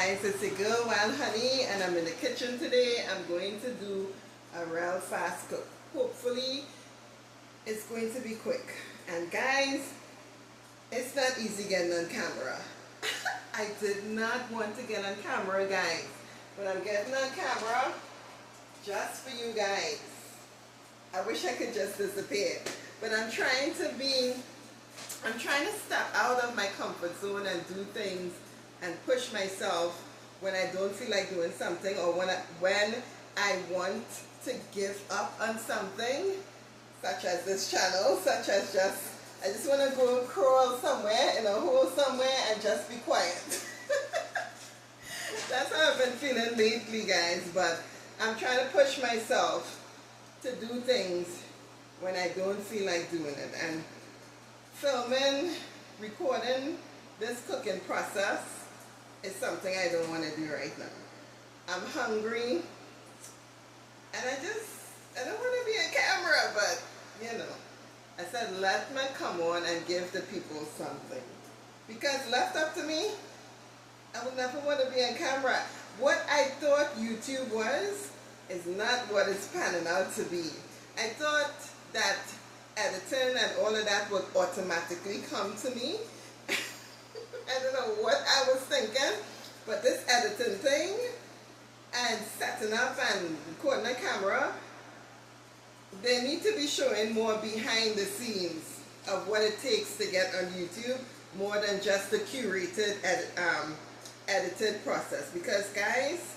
guys, it's your girl Wild Honey and I'm in the kitchen today. I'm going to do a real fast cook. Hopefully it's going to be quick. And guys, it's not easy getting on camera. I did not want to get on camera, guys, but I'm getting on camera just for you guys. I wish I could just disappear, but I'm trying to step out of my comfort zone and do things and push myself when I don't feel like doing something, or when I want to give up on something, such as this channel, such as I just want to go and crawl somewhere in a hole somewhere and just be quiet. That's how I've been feeling lately, guys, but I'm trying to push myself to do things when I don't feel like doing it. And filming, recording this cooking process is something I don't want to do right now. I'm hungry and I don't want to be on camera, but you know, I said let me come on and give the people something, because left up to me, I would never want to be on camera. What I thought YouTube was is not what it's panning out to be. I thought that editing and all of that would automatically come to me. I don't know what I was thinking, but this editing thing and setting up and recording a camera, they need to be showing more behind the scenes of what it takes to get on YouTube, more than just the curated edited process. Because guys,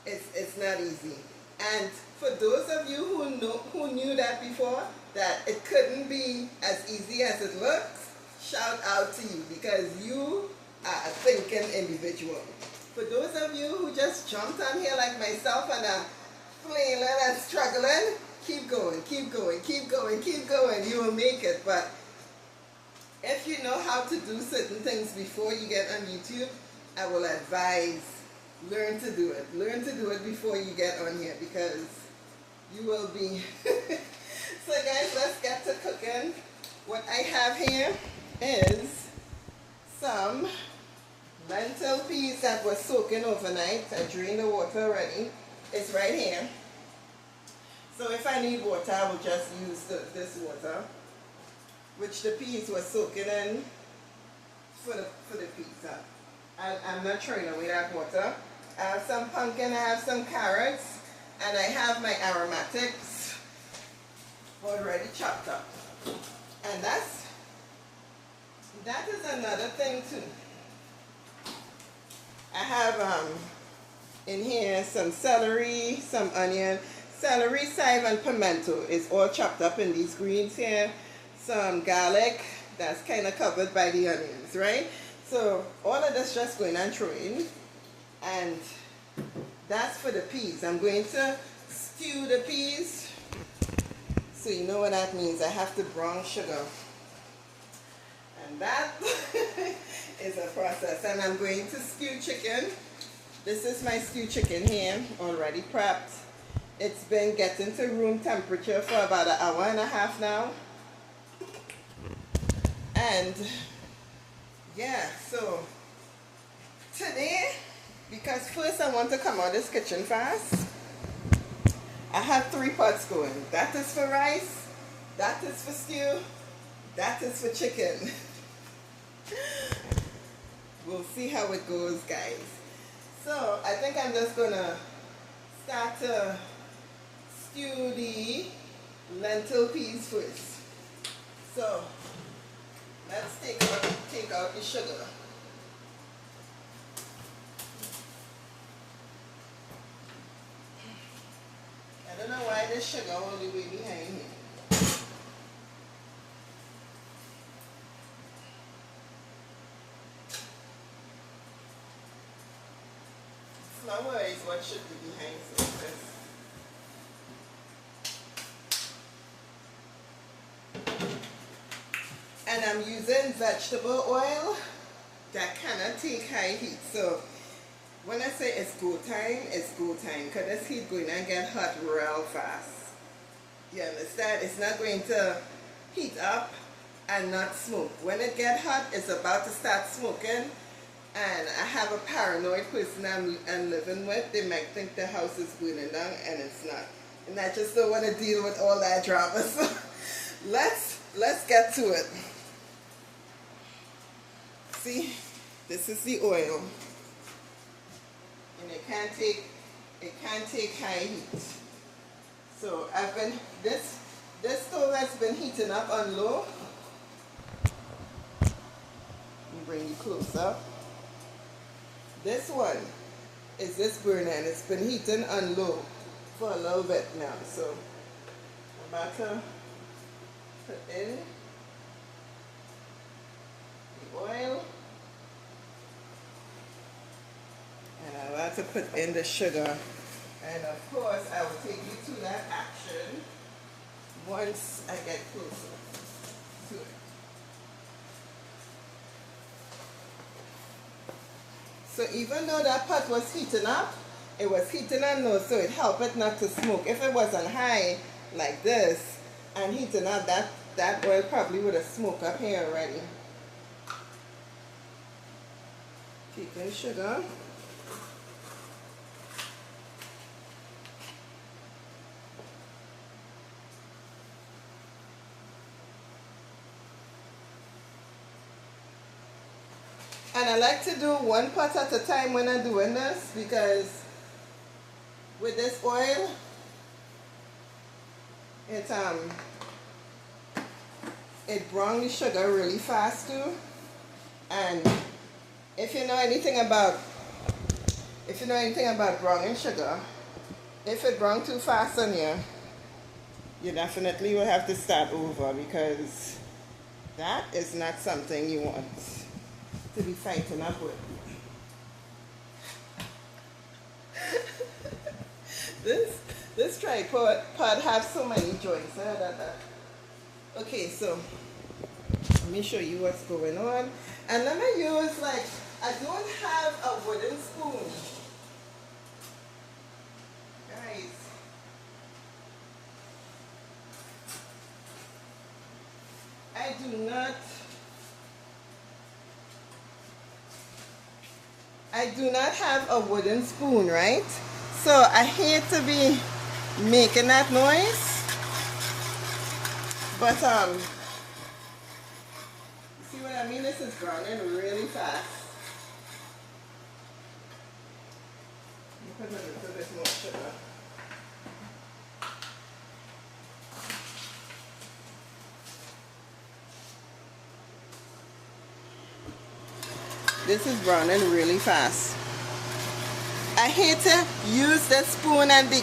it's not easy. And for those of you who knew that before, that it couldn't be as easy as it looks, shout out to you, because you are a thinking individual. For those of you who just jumped on here like myself and are flailing and struggling, keep going, keep going, keep going, keep going. You will make it. But if you know how to do certain things before you get on YouTube, I will advise, learn to do it. Learn to do it before you get on here, because you will be. So guys, let's get to cooking. What I have here is some lentil peas that were soaking overnight. I drained the water already. It's right here. So if I need water, I will just use this water, which the peas were soaking in for the pizza. I'm not throwing away that water. I have some pumpkin, I have some carrots, and I have my aromatics already chopped up. And that is another thing too. I have in here some celery, some onion. Celery, chive, and pimento is all chopped up in these greens here. Some garlic that's kind of covered by the onions, right? So all of this just going and throwing. And that's for the peas. I'm going to stew the peas. So you know what that means. I have to brown sugar. And that is a process. And I'm going to stew chicken. This is my stew chicken here, already prepped. It's been getting to room temperature for about an hour and a half now. And yeah, so today, because first I want to come out of this kitchen fast, I have 3 pots going. That is for rice, that is for stew, that is for chicken. We'll see how it goes, guys. So I think I'm just gonna start to stew the lentil peas first. So let's take out the sugar. I don't know why this sugar only way behind here. Flour is what should be behind this. And I'm using vegetable oil that cannot take high heat. So when I say it's go time, it's go time, because this heat going to get hot real fast. You understand? It's not going to heat up and not smoke. When it get hot, it's about to start smoking, and I have a paranoid person I'm living with. They might think the house is burning down, and it's not. And I just don't want to deal with all that drama. So let's get to it. See, this is the oil, and it can't take high heat. So this stove has been heating up on low. Let me bring you close up. This one is this burner, and it's been heating on low for a little bit now. So I'm about to put in the oil, and I'm about to put in the sugar. And of course, I will take you to that action once I get closer to it. So even though that pot was heating up, it was heating on low, so it helped it not to smoke. If it was on high like this and heating up, that oil probably would have smoked up here already. Keeping sugar. And I like to do one pot at a time when I'm doing this, because with this oil, it browns the sugar really fast too. And if you know anything about browning sugar, if it browns too fast on you, you definitely will have to start over, because that is not something you want to be fighting up with. This tripod has so many joints. Okay, so let me show you what's going on. And let me use, like, I don't have a wooden spoon. Guys. I do not have a wooden spoon, right? So I hate to be making that noise, but see what I mean? This is browning really fast. Let me put a little bit more sugar. This is browning really fast. I hate to use the spoon and the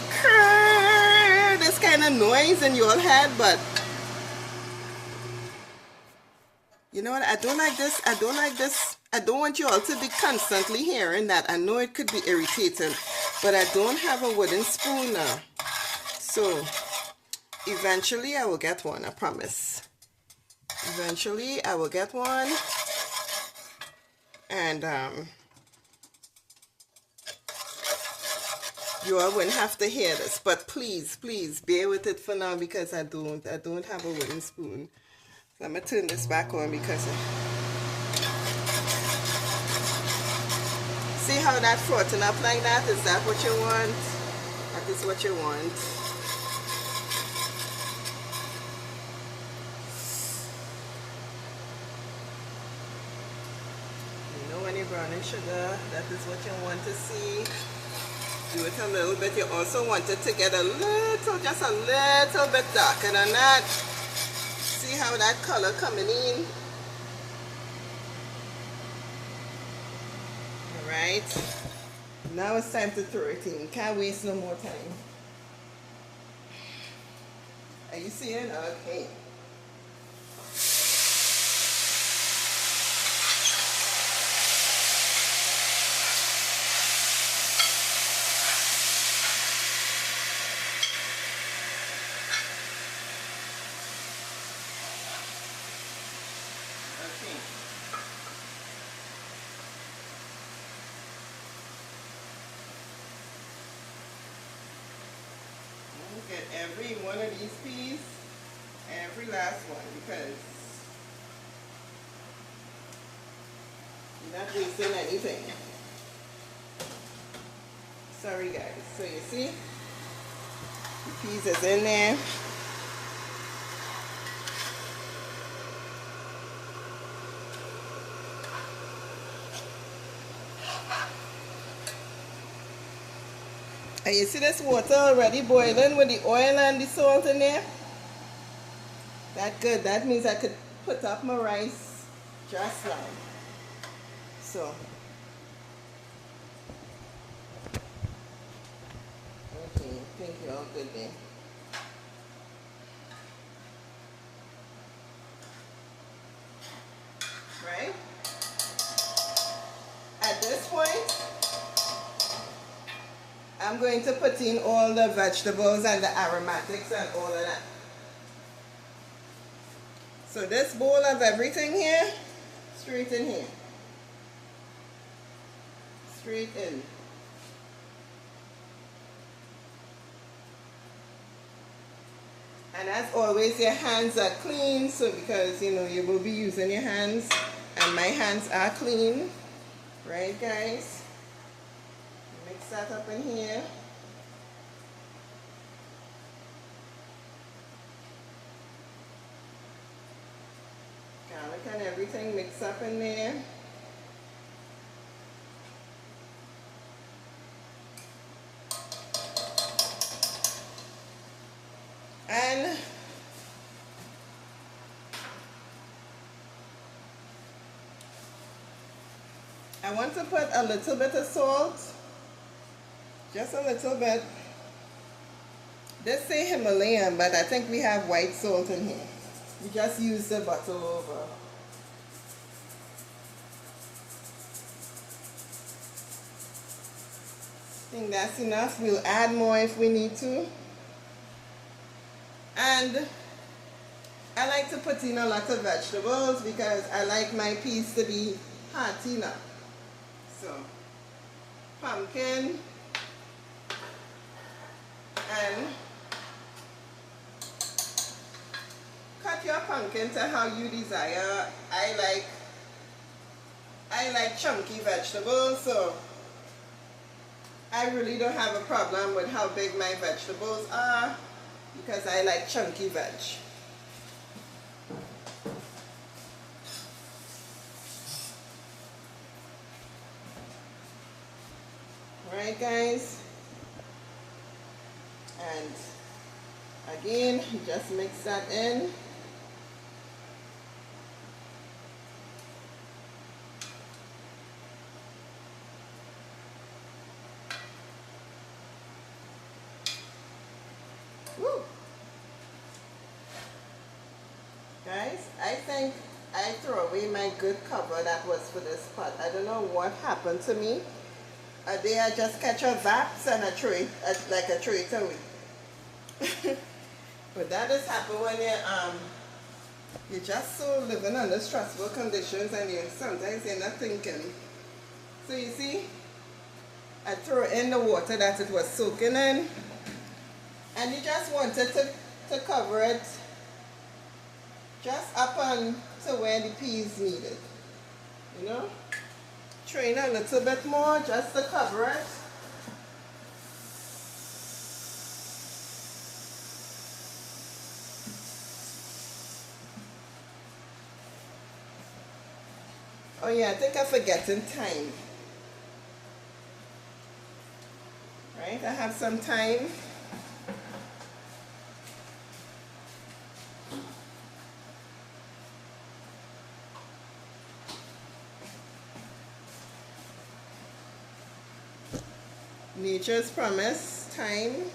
this kind of noise in your head, but you know what? I don't like this. I don't like this. I don't want you all to be constantly hearing that. I know it could be irritating, but I don't have a wooden spoon now. So eventually I will get one, I promise. Eventually I will get one. And you all wouldn't have to hear this, but please bear with it for now, because I don't have a wooden spoon. So I'm gonna turn this back on, because see how that frothing up like that? Is that what you want? That is what you want. When you're browning sugar, that is what you want to see. Do it a little bit. You also want it to get just a little bit darker than that. See how that color coming in? Alright. Now it's time to throw it in. Can't waste no more time. Are you seeing? Okay. Get every one of these peas, every last one, because not wasting anything. Sorry guys. So you see, the peas is in there. And you see this water already boiling with the oil and the salt in there? That's good. That means I could put up my rice just now. So, okay, thank you all good there. Right? At this point, I'm going to put in all the vegetables and the aromatics and all of that. So this bowl of everything here, straight in here. Straight in. And as always, your hands are clean, so because you know you will be using your hands, and my hands are clean. Right guys? Mix that up in here. Garlic and everything mix up in there. And I want to put a little bit of salt, just a little bit. This say Himalayan, but I think we have white salt in here. We just use the bottle over. I think that's enough. We'll add more if we need to. And I like to put in a lot of vegetables because I like my peas to be hearty now. So, pumpkin and cut your pumpkin to how you desire. I like chunky vegetables, so I really don't have a problem with how big my vegetables are because I like chunky veg. Alright guys, and again just mix that in. Woo. Guys, I think I threw away my good cover that was for this pot. I don't know what happened to me. A day I just catch a vaps and I throw it, like I throw it away. But that has happened when you're just so living under stressful conditions and sometimes you're not thinking. So you see, I throw in the water that it was soaking in, and you just wanted to cover it just up on to where the peas needed, you know. Train a little bit more just to cover it. Oh yeah, I think I'm forgetting thyme. Right, I have some thyme. Nature's Promise thyme,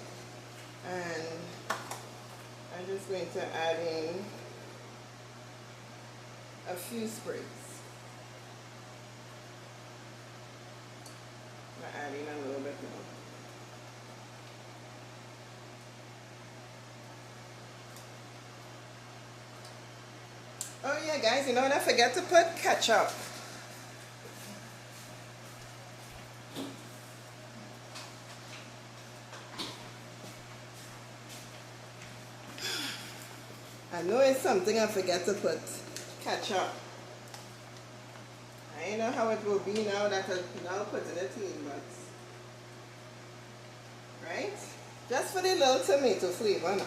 and I'm just going to add in a few sprigs. I'm adding a little bit more. Oh yeah guys, you know what I forgot to put? Ketchup. I know it's something I forget to put. Ketchup. Right? know how it will be now that I'm now putting it in, but right? Just for the little tomato flavor now.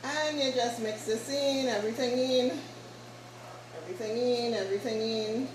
And you just mix this in, everything in, everything in, everything in.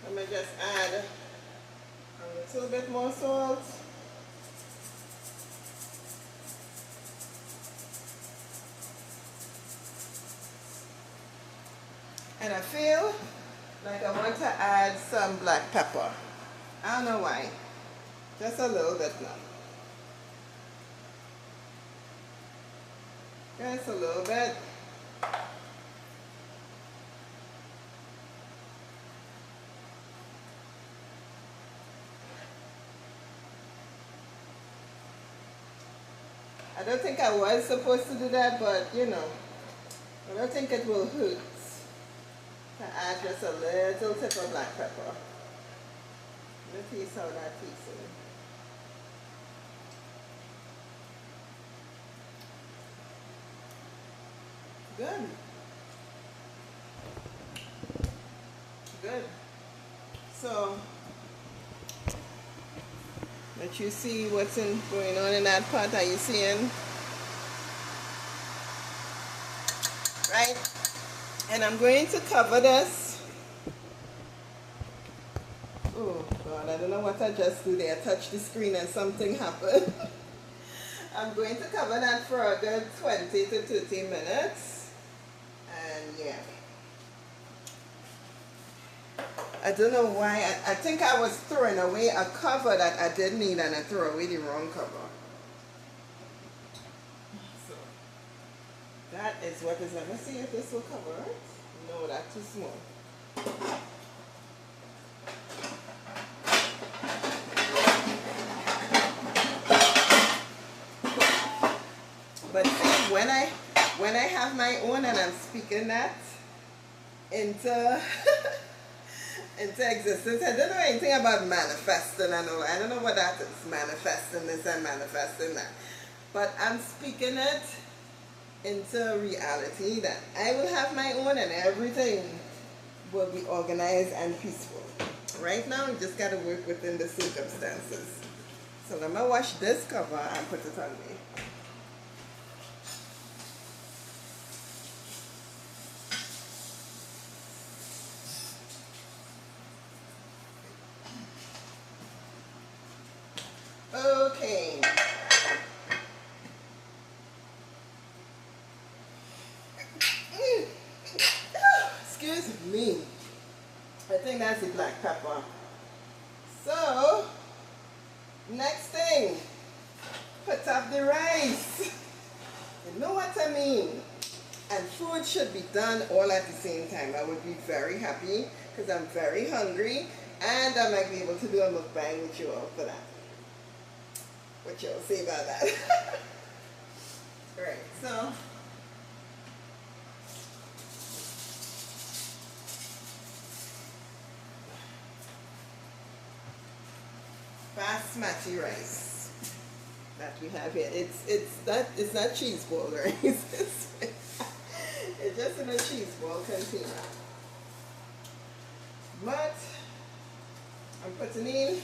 Let me just add a little bit more salt. And I feel like I want to add some black pepper. I don't know why. Just a little bit now. Just a little bit. I don't think I was supposed to do that, but you know, I don't think it will hurt to add just a little tip of black pepper. Let's taste how that tastes. Good. Good. So, let you see what's going on in that pot. Are you seeing? Right? And I'm going to cover this. Oh God, I don't know what I just did there. I touched the screen and something happened. I'm going to cover that for a good 20 to 30 minutes. And yeah. I don't know why. I think I was throwing away a cover that I didn't need and I threw away the wrong cover. So that is what is. Let me see if this will cover it. No, that's too small. But see, when I have my own and I'm speaking that into into existence, I don't know anything about manifesting and all. I don't know what that is, manifesting this and manifesting that. But I'm speaking it into reality that I will have my own and everything will be organized and peaceful. Right now, we just got to work within the circumstances. So I'm going to wash this cover and put it on me. Okay. Excuse me. I think that's the black pepper. So, next thing, put up the rice. You know what I mean? And food should be done all at the same time. I would be very happy because I'm very hungry and I might be able to do a mukbang with you all for that. What y'all say about that? Alright, so basmati rice that we have here. It's not cheese ball rice. It's just in a cheese ball container. But I'm putting in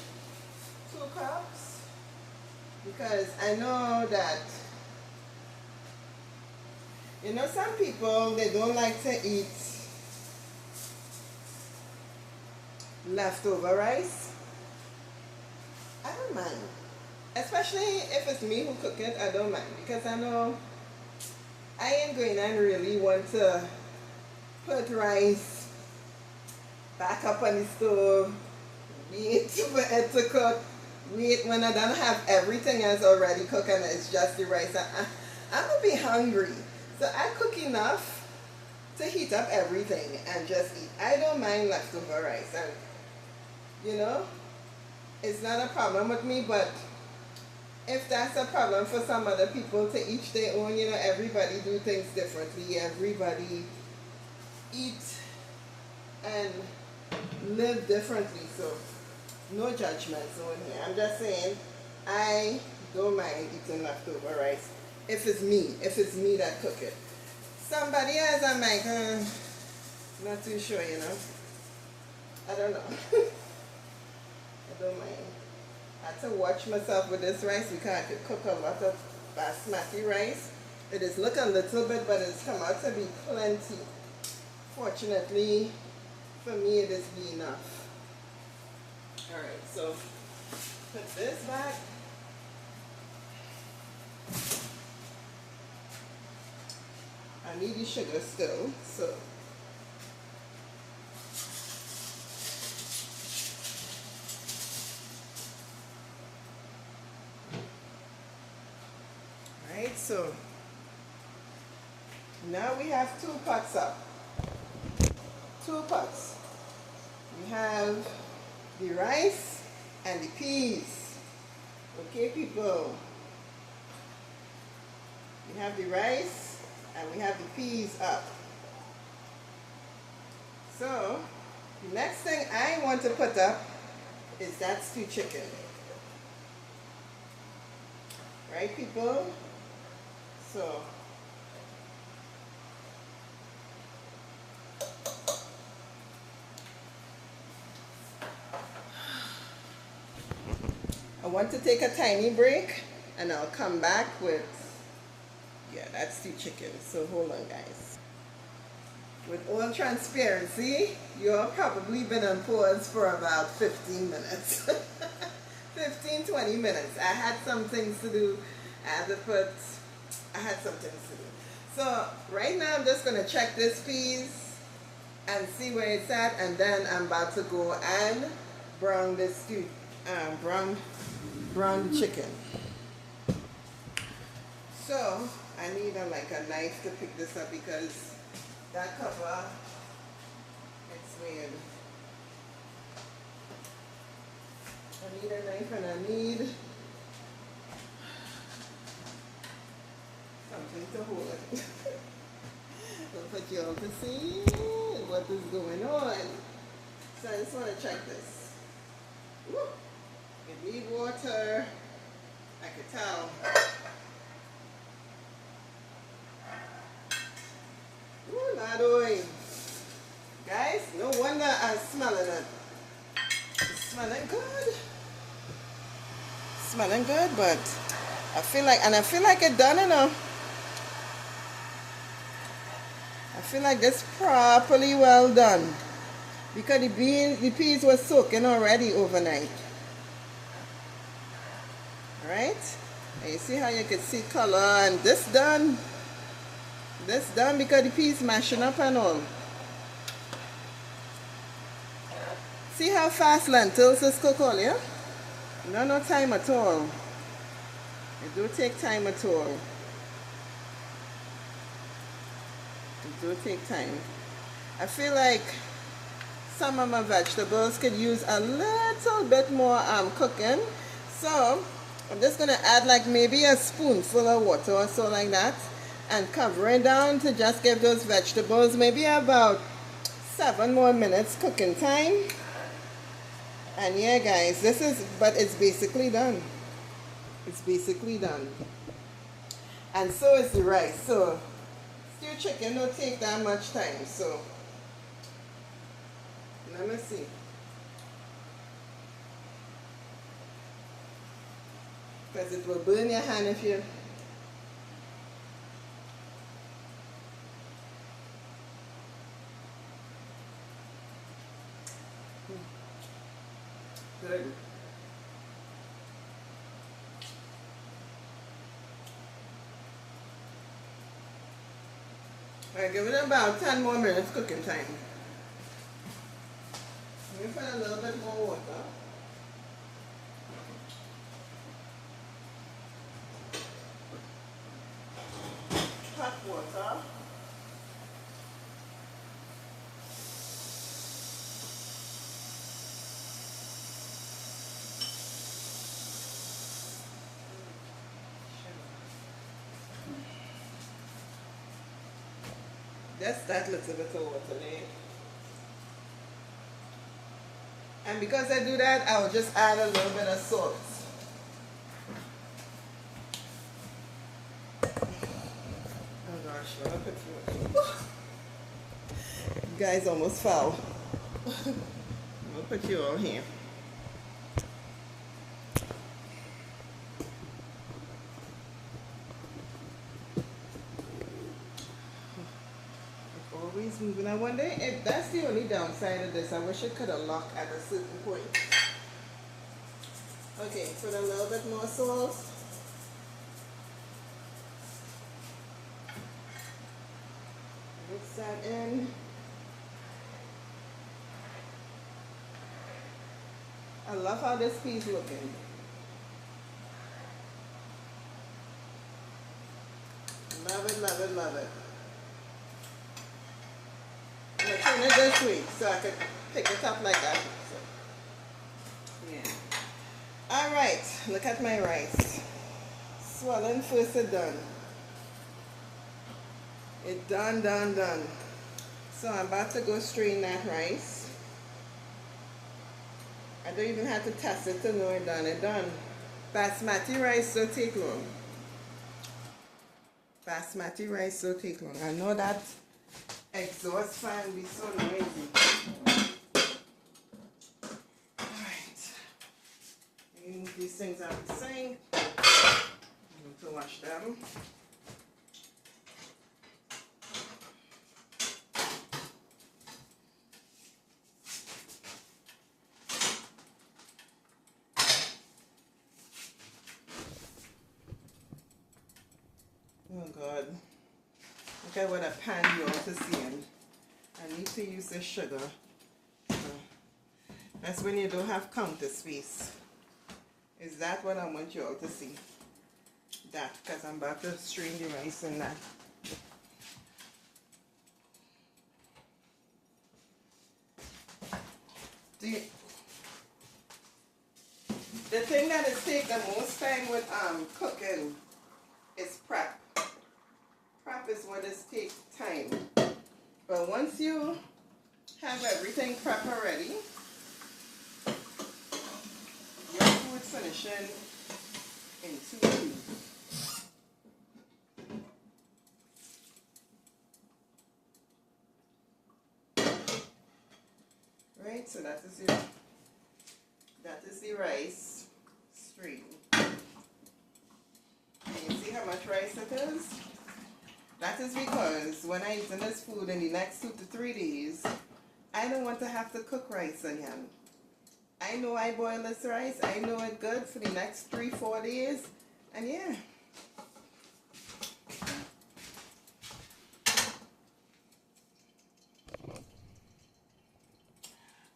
2 cups. Because I know that, you know, some people, they don't like to eat leftover rice. I don't mind. Especially if it's me who cook it, I don't mind. Because I know I ain't going and really want to put rice back up on the stove, wait for it to cook. Wait when I don't have everything else already cooked and it's just the rice. I'm going to be hungry. So I cook enough to heat up everything and just eat. I don't mind leftover rice, and you know, it's not a problem with me, but if that's a problem for some other people, to each their own. You know, everybody do things differently. Everybody eat and live differently. So no judgments on here. I'm just saying I don't mind eating leftover rice if it's me that cook it. Somebody else, I'm like, not too sure, you know. I don't know. I don't mind. I had to watch myself with this rice because I could cook a lot of basmati rice. It is look a little bit, but it's come out to be plenty. Fortunately, for me, it is be enough. Alright, so put this back. I need the sugar still, so alright, so now we have 2 pots up. 2 pots. We have the rice and the peas. Okay, people. We have the rice and we have the peas up. So the next thing I want to put up is that stewed chicken. Right, people? So I want to take a tiny break and I'll come back with, yeah, that's the chicken. So hold on, guys. With all transparency, you've probably been on pause for about 15 minutes. 15-20 minutes. I had some things to do. I had some things to do. So right now I'm just going to check this piece and see where it's at, and then I'm about to go and brown this stew, brown the chicken. So I need like a knife to pick this up because that cover, it's weird. I need a knife and I need something to hold it. For y'all to see what is going on. So I just want to check this. Woo. It need water. I could tell. Ooh, not oil. Guys, no wonder I'm smelling it. It's smelling good. Smelling good, but I feel like it's done enough. I feel like it's properly well done because the peas were soaking already overnight. Alright? And you see how you can see color, and this done because the peas mashing up and all. See how fast lentils is cooked all, yeah? No time at all. It don't take time at all. It don't take time. I feel like some of my vegetables could use a little bit more cooking. So I'm just going to add like maybe a spoonful of water or so like that, and cover it down to just give those vegetables maybe about 7 more minutes cooking time. And yeah, guys, but it's basically done. It's basically done. And so is the rice. So stewed chicken don't take that much time. So let me see. Because it will burn your hand if you... Good. Alright, give it about 10 more minutes cooking time. Let me put a little bit more water. Hot water. Just that little bit of water there. And because I do that, I'll just add a little bit of salt. Oh gosh, what a put you guys almost fell. I'll put you all here. Always moving. I wonder if that's the only downside of this. I wish it could have locked at a certain point. Okay, put a little bit more salt. Mix that in. I love how this piece looking. Love it, love it, love it. I'm going to turn it this way so I can pick it up like that. So, yeah. Alright, look at my rice. Swelling first it done. It done, done, done. So I'm about to go strain that rice. I don't even have to test it to know it done. It done. Basmati rice don't take long. Basmati rice don't take long. I know that exhaust fan be so noisy. Alright. Move these things out of the sink. I need to wash them. Oh God. Look at what a pan you ought to see in. I need to use the sugar. So that's when you don't have counter space. Is that what I want you all to see? That, because I'm about to strain the rice in that. The thing that is take the most time with cooking is prep. Prep is what is take time. But once you have everything prep already, your food finishing in 2 minutes. Right, so that is the rice stream. And you see how much rice it is? That is because when I eat this food in the next 2 to 3 days, I don't want to have to cook rice again. I know I boil this rice, I know it good for the next 3-4 days, and yeah.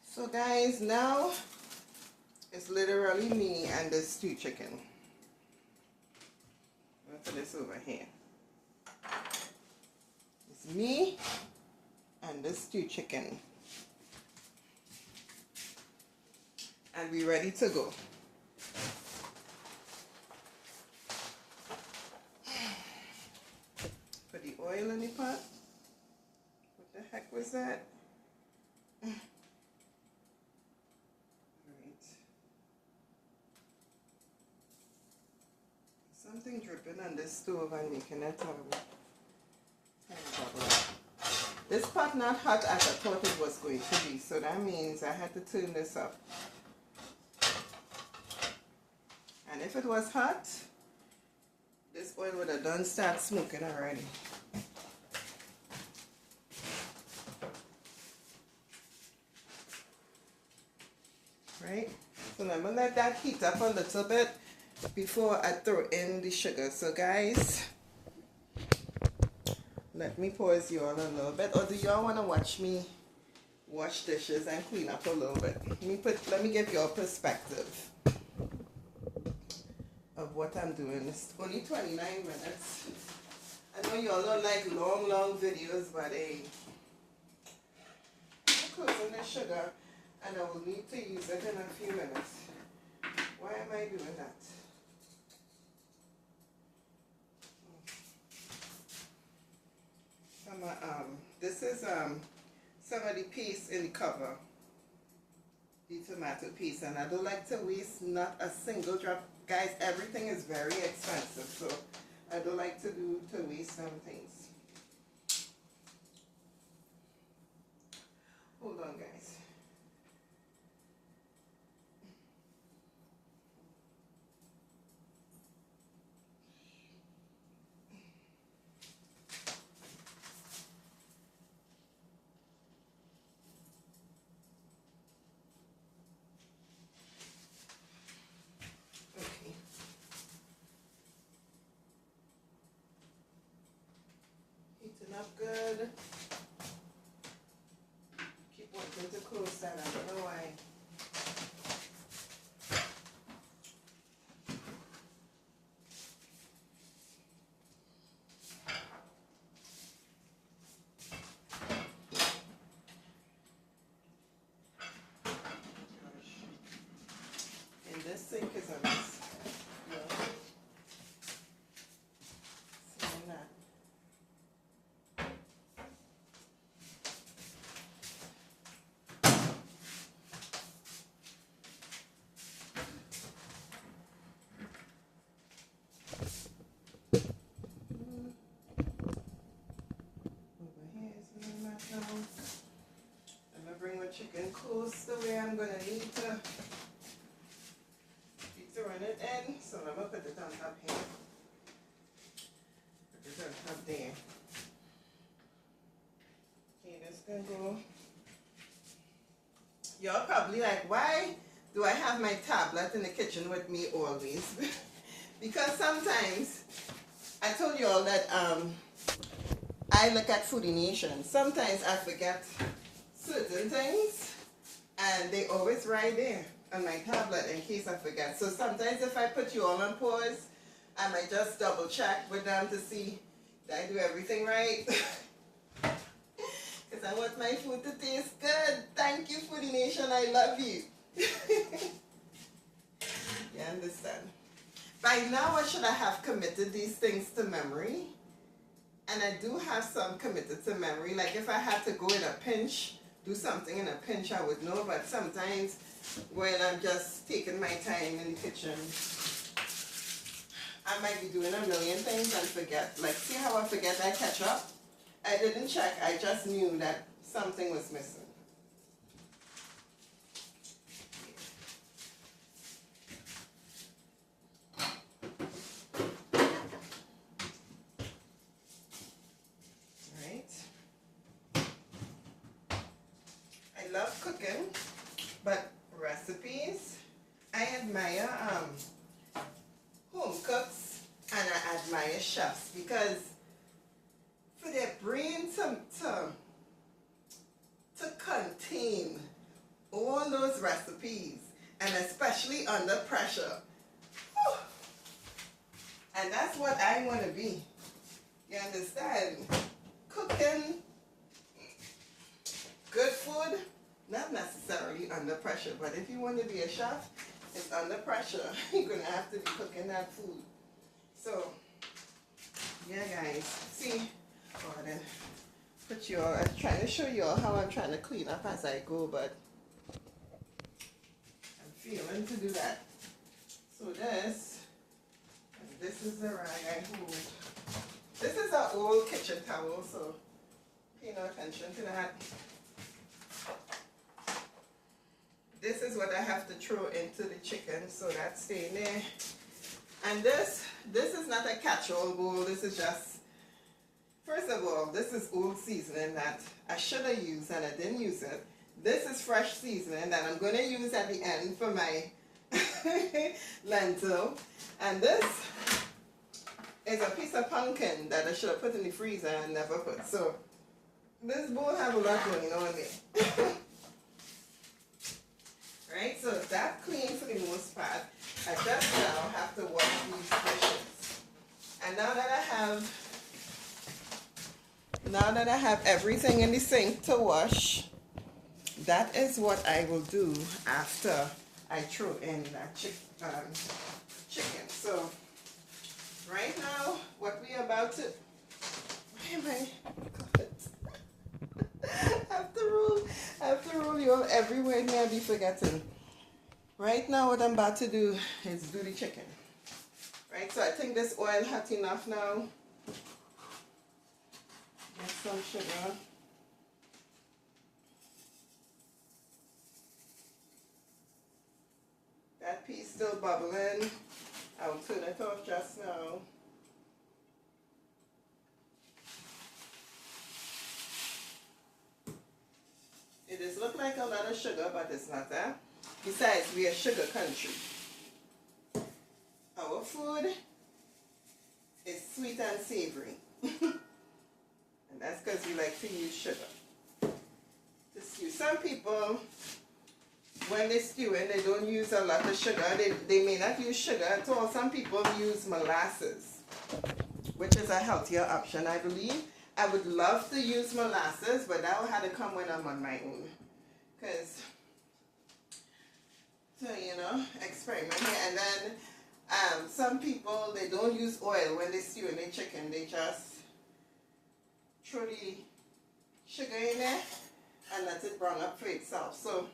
So guys, now it's literally me and this stew chicken. I'm gonna put this over here. It's me and this stew chicken. And we're ready to go. Put the oil in the pot. What the heck was that? Something dripping on this stove and making it this pot not hot as I thought it was going to be, so that means I had to turn this up. And if it was hot, this oil would have done start smoking already. Right? So I'm gonna let that heat up a little bit before I throw in the sugar. So guys, let me pause you all a little bit, or do y'all want to watch me wash dishes and clean up a little bit? Let me give y'all perspective of what I'm doing. It's only 29 minutes. I know y'all don't like long videos, but hey, I'm closing the sugar and I will need to use it in a few minutes. Why am I doing that? This is some of the paste in the cover, the tomato paste, and I don't like to waste not a single drop. Guys, everything is very expensive, so I don't like to waste some things. Hold on, guys. Okay. Heating up good. Keep wanting to close that, I don't know why. And this sink is a mess. No. See that? Over here is a mess now. I'm gonna bring my chicken close the way I'm gonna need to be throwing it in. So I'm gonna put it on top here. Put it on top there. Okay, this can go. Y'all probably like, why do I have my tablet in the kitchen with me always? Because sometimes, I told you all that I look at Foodie Nation. Sometimes I forget certain things, and they always right there on my tablet in case I forget. So sometimes if I put you all on pause, I might just double check with them to see that I do everything right. Because I want my food to taste good. Thank you, Foodie Nation. I love you. You understand? By now, I should have committed these things to memory. And I do have some committed to memory. Like if I had to go in a pinch, do something in a pinch, I would know. But sometimes when I'm just taking my time in the kitchen, I might be doing a million things and forget. Like, see how I forget that ketchup? I didn't check. I just knew that something was missing. I love cooking, but recipes, I admire home cooks and I admire chefs because for their brain to contain all those recipes, and especially under pressure. Whew. And that's what I want to be. You understand? Cooking good food, not necessarily under pressure, but if you want to be a chef, it's under pressure. You're going to have to be cooking that food. So, yeah guys, see, oh, then put you all, I'm trying to show you all how I'm trying to clean up as I go, but I'm feeling to do that. So this is the rag I hold. This is an old kitchen towel, so pay no attention to that. This is what I have to throw into the chicken, so that's staying there. And this is not a catch-all bowl. This is just, first of all, this is old seasoning that I should have used and I didn't use it. This is fresh seasoning that I'm going to use at the end for my lentil. And this is a piece of pumpkin that I should have put in the freezer and never put. So this bowl have a lot going on there. Right, so that's clean for the most part. I just now have to wash these dishes. And now that I have Now that I have everything in the sink to wash, that is what I will do after I throw in that chicken. So right now, what we are about to, why am I, I have to roll you all everywhere and I'll be forgetting. Right now what I'm about to do is do the chicken. Right, so I think this oil hot enough now. Get some sugar. That piece still bubbling. I'll turn it off just now. It does look like a lot of sugar, but it's not that. Besides, we are sugar country. Our food is sweet and savory. And that's because we like to use sugar to stew. Some people, when they stew and they don't use a lot of sugar, they may not use sugar at all. Some people use molasses, which is a healthier option, I believe. I would love to use molasses, but that will have to come when I'm on my own. Because, so, you know, experiment here. And then some people, they don't use oil when they stew in their chicken. They just throw the sugar in there and let it brown up for itself. So,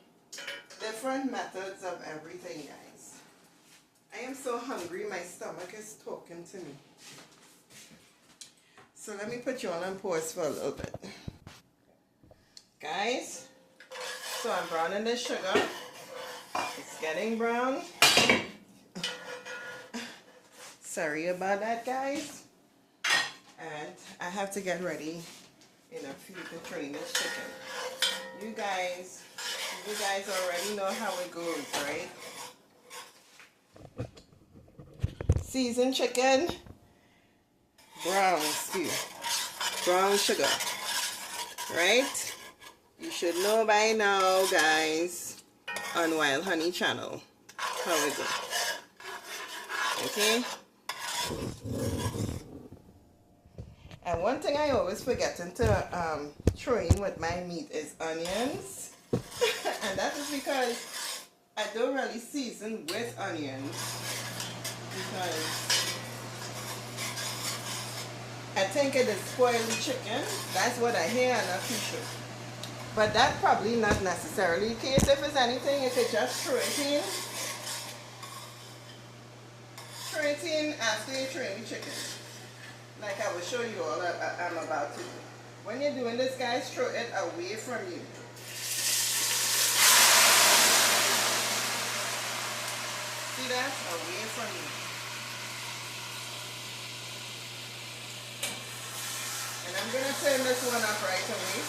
different methods of everything, guys. I am so hungry, my stomach is talking to me. So let me put you on pause for a little bit. Guys, so I'm browning the sugar. It's getting brown. Sorry about that, guys. And I have to get ready in a few to train this chicken. You guys already know how it goes, right? Seasoned chicken, brown stew, brown sugar, right? You should know by now, guys, on Wild Honey channel how it goes. Okay? And one thing I always forget to throw in with my meat is onions. And that is because I don't really season with onions, because I think it is spoil the chicken. That's what I hear and appreciate. But that's probably not necessarily the case. If it's anything, you could just throw it in. Throw it in after you train the chicken. Like I will show you all I'm about to do. When you're doing this, guys, throw it away from you. See that? Away from you. And I'm going to turn this one up right away.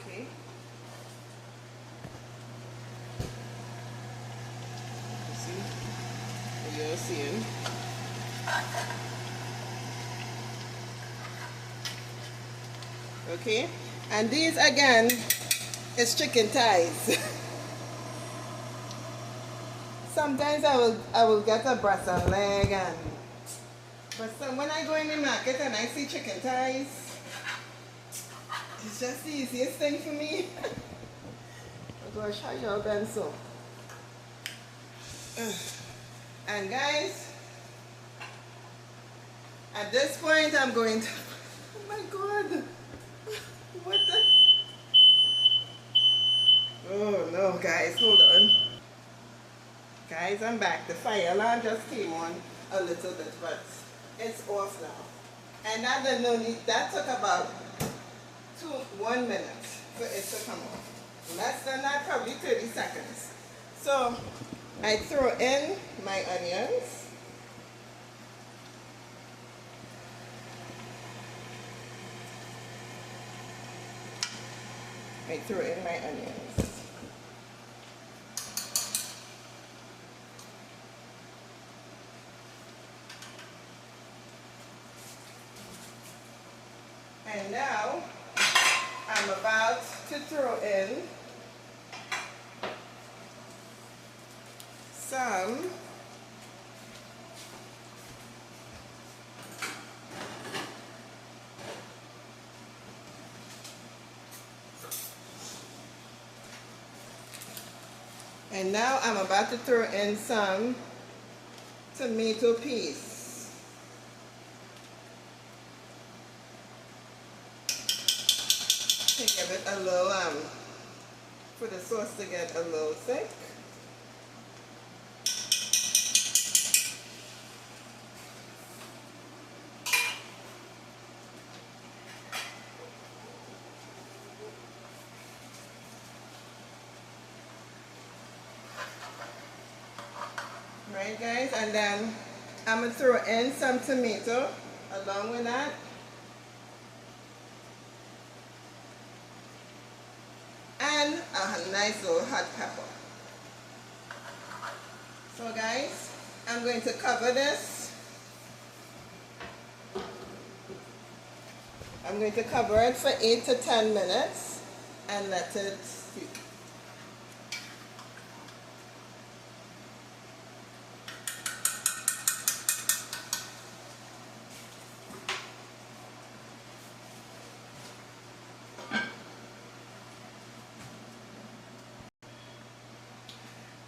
Okay. You're seeing. Okay, and these again is chicken thighs. Sometimes I will get a breast and leg, but when I go in the market and I see chicken thighs, it's just the easiest thing for me. Oh gosh, how y'all been so? And guys, at this point I'm going to, oh my God, what the, oh no guys, hold on. Guys, I'm back. The fire alarm just came on a little bit, but it's off now. And that took about 1 minute for it to come off. Less than that, probably 30 seconds. So I throw in my onions. I throw in my onions. And now I'm about to throw in some tomato paste. To give it a little, for the sauce to get a little thick. Right, guys, and then I'm going to throw in some tomato along with that. And a nice little hot pepper. So guys, I'm going to cover this. I'm going to cover it for 8 to 10 minutes and let it stew.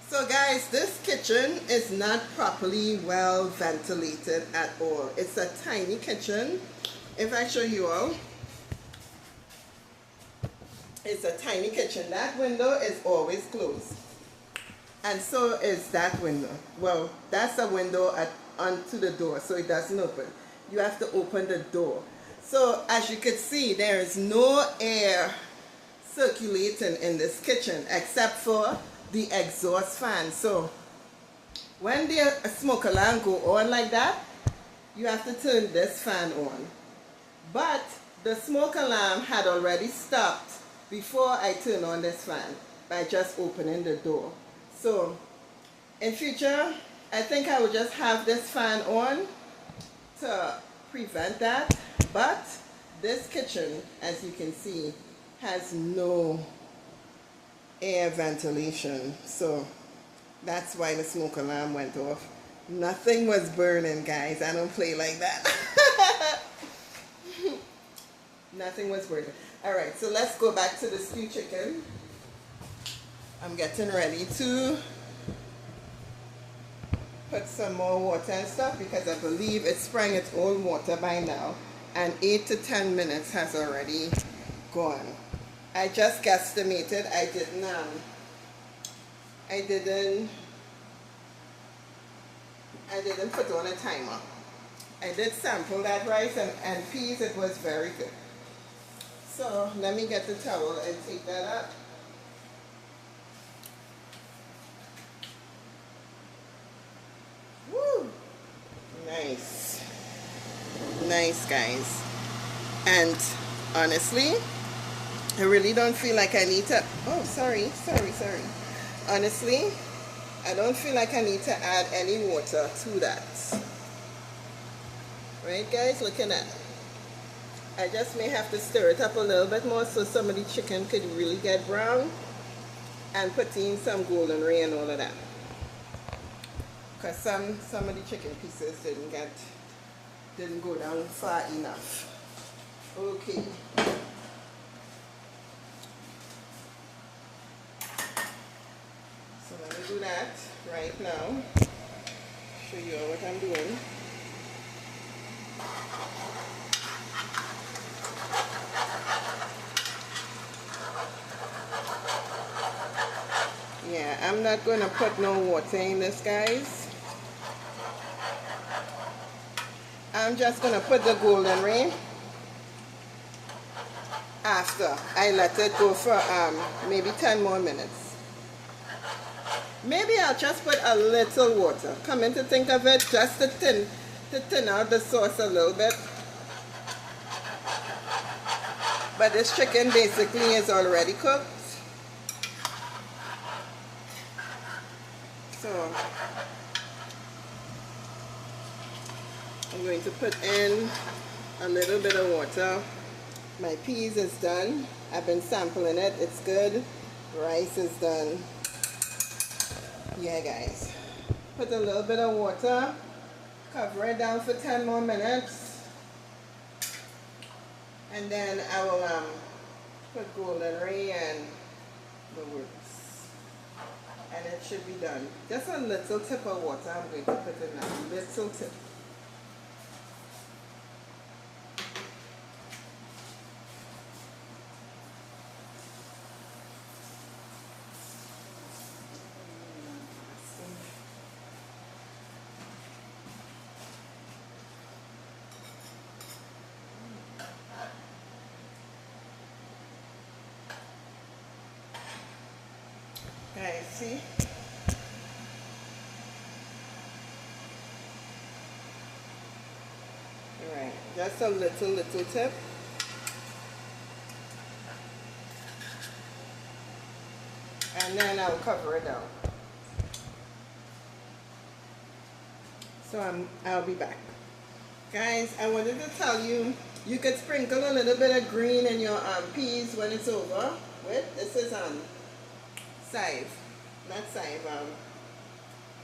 So guys, this kitchen is not properly well ventilated at all. It's a tiny kitchen. If I show you all, it's a tiny kitchen. That window is always closed. And so is that window. Well, that's a window onto the door, so it doesn't open. You have to open the door. So as you can see, there is no air circulating in this kitchen except for the exhaust fan. So when the smoke alarm go on like that, you have to turn this fan on. But the smoke alarm had already stopped before I turn on this fan by just opening the door. So in future, I think I will just have this fan on to prevent that. But this kitchen, as you can see, has no air ventilation, so that's why the smoke alarm went off. Nothing was burning, guys. I don't play like that. Nothing was burning. Alright, so let's go back to the stew chicken. I'm getting ready to put some more water and stuff because I believe it's sprang its own water by now, and 8 to 10 minutes has already gone. I just guesstimated. I didn't put on a timer. I did sample that rice and peas. It was very good. So let me get the towel and take that up. Woo! Nice. Nice, guys. And honestly, I really don't feel like I need to, oh, sorry. Honestly, I don't feel like I need to add any water to that. Right, guys, look at that. I just may have to stir it up a little bit more so some of the chicken could really get brown, and put in some golden ray and all of that. Because some of the chicken pieces didn't go down far enough. Okay. So let me do that right now. Show you all what I'm doing. Yeah, I'm not going to put no water in this, guys. I'm just going to put the golden ray after I let it go for maybe 10 more minutes. Maybe I'll just put a little water. Coming to think of it, just to thin out the sauce a little bit. But this chicken basically is already cooked. So I'm going to put in a little bit of water My peas is done. I've been sampling it. It's good. Rice is done. Yeah, guys. Put a little bit of water. Cover it down for 10 more minutes. And then I will put golden ray and the works. And it should be done. Just a little tip of water I'm going to put in now. Little tip. Guys, see? Alright, just a little tip. And then I'll cover it down. So I'll be back. Guys, I wanted to tell you, you could sprinkle a little bit of green in your peas when it's over. This is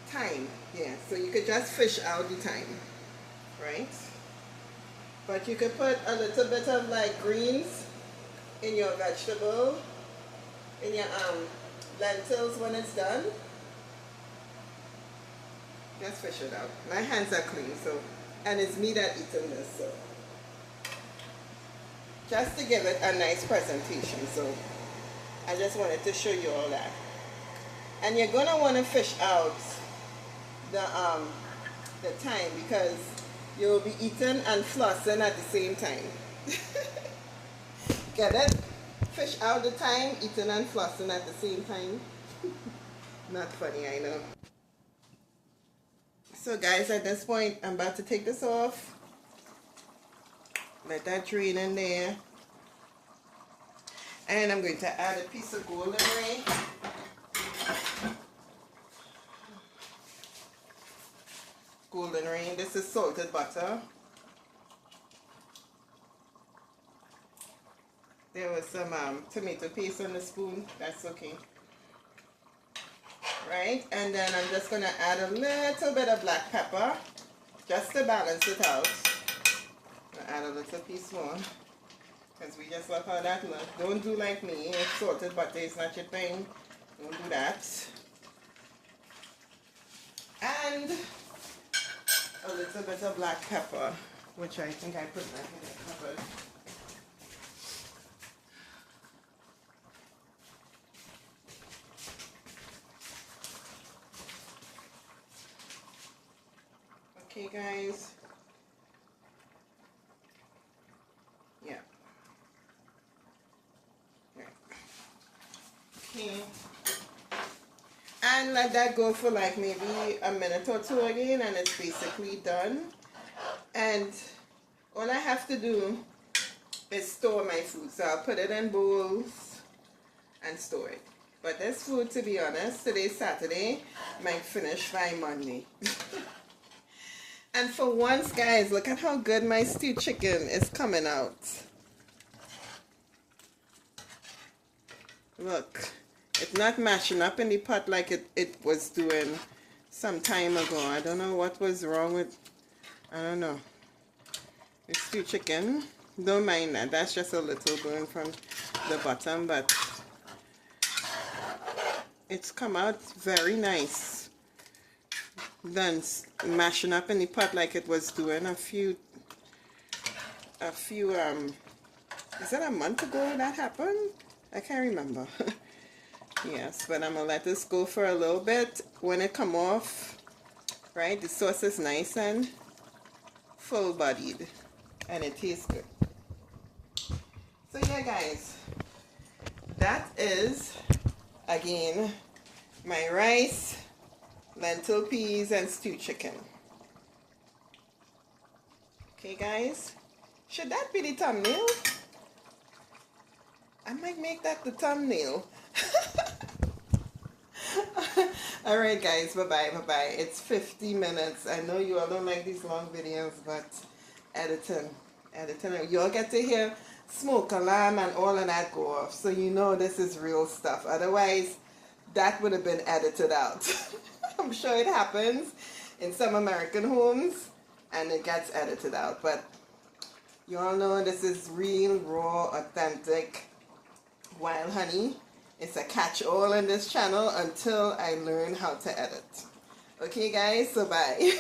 thyme, yeah, so you could just fish out the thyme, right? But you could put a little bit of like greens in your vegetable, in your lentils when it's done. Just fish it out. My hands are clean, so, and it's me that eating this, so just to give it a nice presentation. So I just wanted to show you all that. And you're gonna want to fish out the thyme because you'll be eating and flossing at the same time. Get it? Fish out the thyme, eating and flossing at the same time. Not funny, I know. So guys, at this point, I'm about to take this off. Let that drain in there. And I'm going to add a piece of golden ray. Golden ray. This is salted butter. There was some tomato paste on the spoon. That's okay. Right? And then I'm just going to add a little bit of black pepper just to balance it out. I'll add a little piece more because we just love how that looks. Don't do like me. If salted butter is not your thing, don't do that. And a little bit of black pepper, which I think I put back in the cupboard. Okay, guys. Yeah. Right. Okay. And let that go for like maybe a minute or two again, and it's basically done. And all I have to do is store my food. So I'll put it in bowls and store it. But this food, to be honest, today's Saturday, might finish by Monday. And for once, guys, look at how good my stewed chicken is coming out. Look, it's not mashing up in the pot like it was doing some time ago. I don't know what was wrong with, I don't know. The stewed chicken, don't mind that. That's just a little burn from the bottom, but it's come out very nice. Than mashing up in the pot like it was doing a few is that a month ago that happened? I can't remember. Yes, but I'm gonna let this go for a little bit. When it come off, right, the sauce is nice and full bodied and it tastes good. So yeah, guys, that is again my rice, lentil peas, and stewed chicken. Okay, guys, should that be the thumbnail? I might make that the thumbnail. Alright, guys, bye-bye, bye-bye. It's 50 minutes. I know you all don't like these long videos, but editing. You all get to hear smoke alarm and all of that go off. So you know this is real stuff. Otherwise, that would have been edited out. I'm sure it happens in some American homes and it gets edited out. But you all know this is real, raw, authentic wild honey. It's a catch-all in this channel until I learn how to edit. Okay guys, so bye.